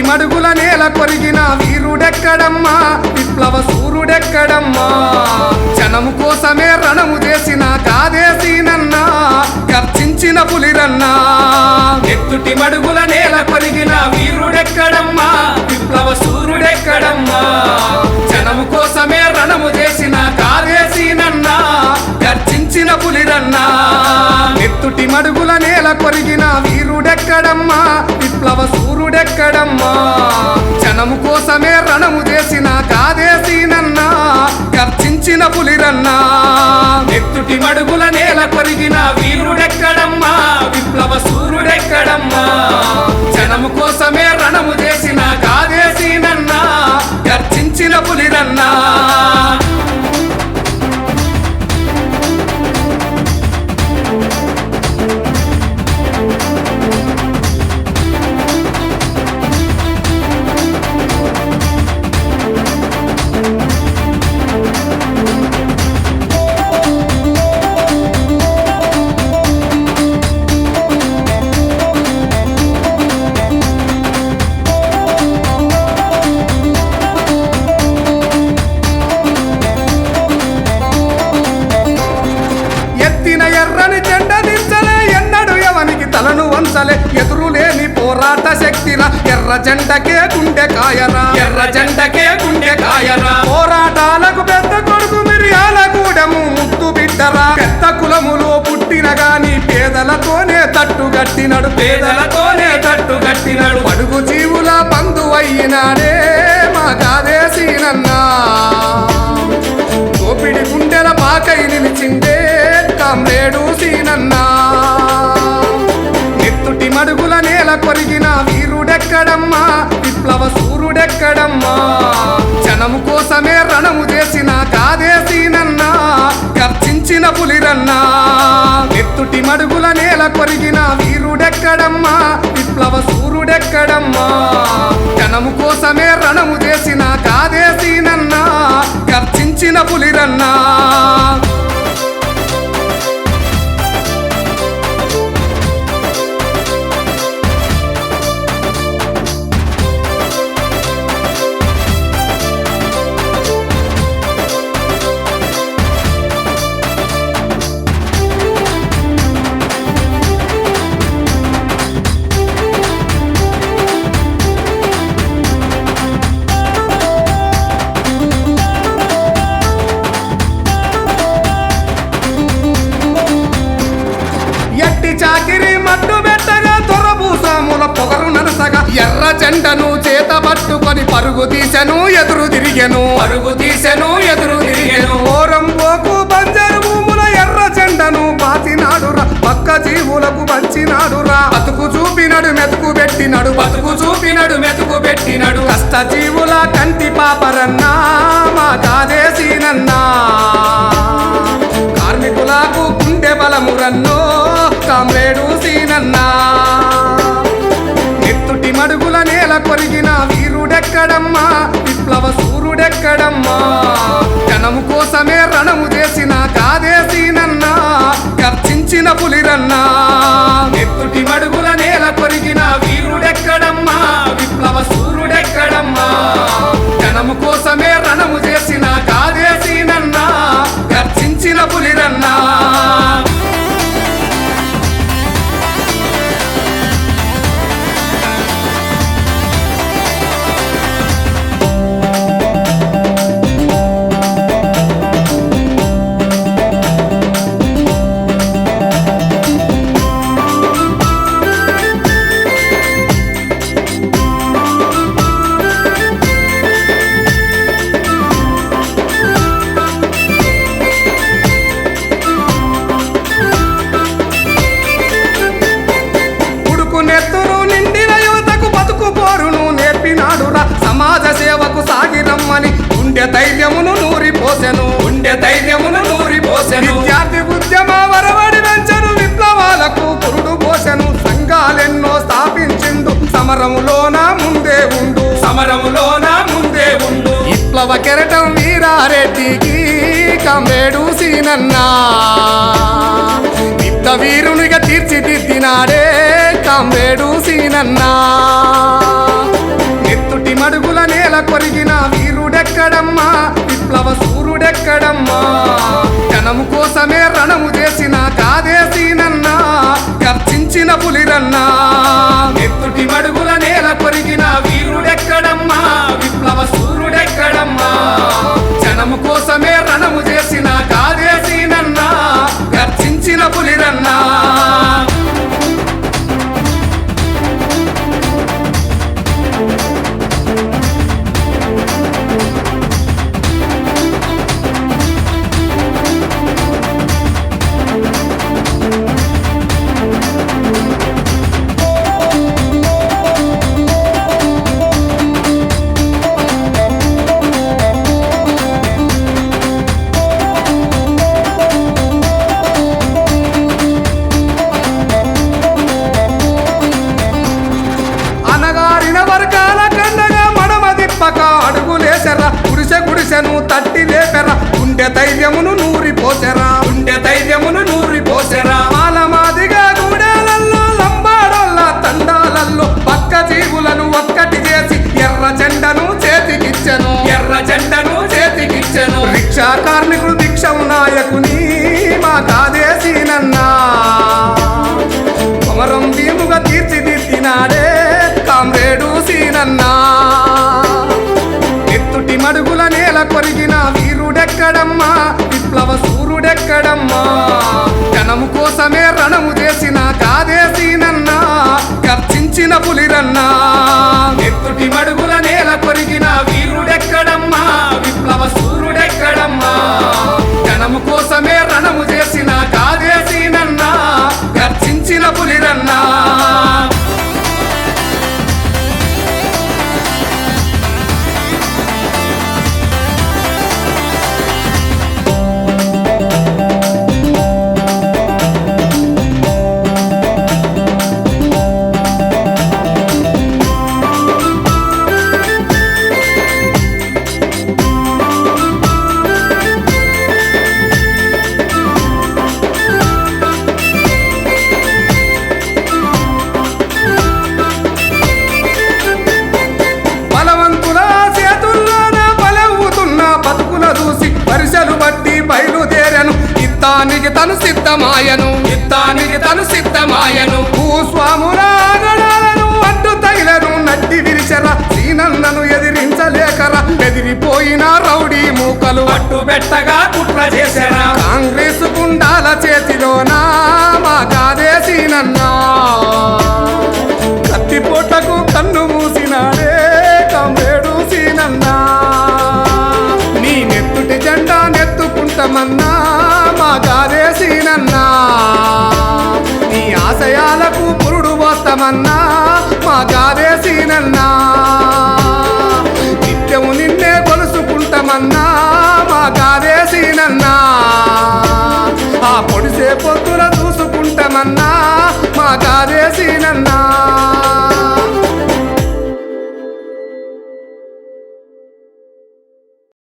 మడుగుల నేల కొరిగిన వీరుడెక్కడమ్మా, విప్లవ సూర్యుడెక్కడమ్మా. జనము కోసమే రణము చేసిన కాదేశీనన్నా, గర్జించిన పులిరన్నా. ఎత్తుటి మడుగుల నేల కొరిగిన వీరుడెక్కడమ్మా, విప్లవ సూర్యుడెక్కడమ్మా. జనము కోసమే రణము చేసిన కాదేశీనన్నా, గర్జించిన పులిరన్నా. ఎత్తుటి మడుగుల నేల కొరిగిన వీరుడెక్కడమ్మా, విప్లవ సూర్యుడెక్కడమ్మా. జనము కోసమే రణము చేసిన కాదేశీనన్నా, గర్జించిన పులిరన్నా. ఎత్తుటి మడుగుల నేల కొరిగిన వీరుడెక్కడమ్మా, విప్లవ సూర్యుడెక్కడమ్మా. జనము కోసమే రణము చేసిన కాదేశీనన్నా, గర్జించిన పులిరన్నా. ఎర్రని జెండ దించలే ఎన్నడు ఎవనికి తలను వంచలే, ఎదురులేని పోరాట శక్తిన ఎర్ర జెండకే గుండె కాయరా, ఎర్ర జెండకే గుండె కాయరా. పోరాటాలకు పెద్ద కొడుకు మిరియాల గూడెము ముద్దు బిడ్డరా. పెద్ద కులములో పుట్టిన గాని పేదలతోనే తట్టుగట్టినడు, పేదలతోనే తట్టుగట్టినడు. అడుగు జీవుల బంధువయ్యినాడే మా కాదేశీనన్నా. దోపిడి గుండెల పాకై నిలిచిందే కామ్రేడు సీనన్నా. ఎత్తుటి మడుగుల నేల కొరిగిన వీరుడెక్కడమ్మా, విప్లవ సూర్యుడెక్కడమ్మా. జనము కోసమే రణము చేసిన కాదేశీనన్నా, గర్జించిన పులిరన్నా. ఎత్తుటి మడుగుల నేల కొరిగిన వీరుడెక్కడమ్మా, విప్లవ సూర్యుడెక్కడమ్మా. జనము కోసమే రణము చేసిన కాదేశీనన్నా, గర్జించిన పులిరన్నా. చాకిరి మట్టు పెట్టగా తొరభూసాముల పొగరు నరసగా ఎర్ర జెండను చేత పట్టుకొని పరుగు తీసెను ఎదురు తిరిగెను, పరుగు తీసెను ఎదురు తిరిగెను. ఓరం పోకు బంజరు భూముల ఎర్ర జెండను పాతినాడురా, పక్క జీవులకు పంచినాడురా. బతుకు చూపినడు మెతుకు పెట్టినడు, బతుకు చూపినడు మెతుకు పెట్టినడు. కష్ట జీవుల కంటి పాపరన్నా మా కాదేశీనన్నా. కార్మికులకు గుండె బలమురన్నో కామ్రేడు సీనన్నా. ఎత్తుటి మడుగుల నేల కొరిగిన వీరుడెక్కడమ్మా, విప్లవ సూర్యుడెక్కడమ్మా. జనము కోసమే రణము చేసిన కాదేశీనన్నా, గర్జించిన పులిరన్నా. ఎత్తుటి మడుగుల నేల కొరిగిన వీరుడెక్కడమ్మా, విప్లవ సూర్యుడెక్కడమ్మా. జనము కోసమే రణము చేసిన కాదేశీనన్నా, గర్జించిన పులిరన్నా. సమాజ సేవకు సాగిరమ్మని గుండె ధైర్యమును నూరిపోసెను, గుండె ధైర్యమును నూరిపోసెను. విద్యార్థి ఉద్యమ వరవడి వెంచను, విప్లవాలకు పురుడు పోసెను. సంఘాలెన్నో స్థాపించిండు, సమరములోన ముందే ఉండు, సమరములోన ముందే ఉండు. విప్లవ కెరటం వీరారెడ్డికి కామ్రేడు సీనన్నా. యుద్ధ వీరునిగా తీర్చిదిద్దినాడే కామ్రేడు సీనన్నా. మడుగుల నేల కొరిగిన వీరుడెక్కడమ్మా విప్లవ సూర్యుడెక్కడమ్మా జనము కోసమే రణము చేసిన కాదేశీనన్నా గర్జించిన పులిరన్నా ఎత్తుటి మడుగుల నేల కొరిగిన వీరుడెక్కడమ్మా విప్లవ సూర్యుడెక్కడమ్మా జనము కోసమే రణము చేసిన కాదేశీనన్నా గర్జించిన పులిరన్నా గుడిసెను తట్టి లేపెరా గుండె ధైర్యమును నూరి పోసెరా మాలమాదిగా గూడెలల్లో లంబాడోళ్ళ తండాలల్లో పక్క జీవులను ఒక్కటి చేసి ఎర్ర జెండను చేతికిచ్చెను రిక్షా కార్మికుడు భిక్షం నాయకుని మా కాదేశీనన్నా కొమరం భీముగా తీర్చిదిద్దినాడే కామ్రేడు సీనన్నా ఎత్తుటి మడుగుల నేల కొరిగిన వీరుడెక్కడమ్మా విప్లవ సూర్యుడెక్కడమ్మా జనము కోసమే రణము చేసిన కాదేశీనన్నా గర్జించిన పులిరన్నా ఎత్తుటి మడుగుల నేల కొరిగిన వీరుడెక్కడమ్మా విప్లవ సూర్యుడెక్కడమ్మా జనము కోసమే రణము చేసిన కాదేశీనన్నా గర్జించిన పులిరన్నా యుద్ధానికి తను సిద్ధమాయను భూస్వాముల ఆగడాలను అడ్డు తగిలను నట్టి విరిచెరా సీనన్నను ఎదిరించలేకరా బెదిరిపోయిన రౌడీ మూకలు అడ్డు పెట్టగా కుట్ర చేశారా కాంగ్రెస్ గుండాల చేతిలోనా మా కాదేశీనన్నా కత్తిపోటకు కన్ను మూసినాడే కామ్రేడు సీనన్నా నీ నెత్తుటి జెండా నెత్తుకుంటామన్నా మా కాదేశీనన్నా నీ ఆశయాలకు పురుడు పోస్తామన్నా మా కాదేశీనన్నా నిత్యము నిన్నే కొలుసుకుంటామన్నా మా కాదేశీనన్నా ఆ పొడిసే పొద్దున చూసుకుంటామన్నా మా కాదేశీనన్నా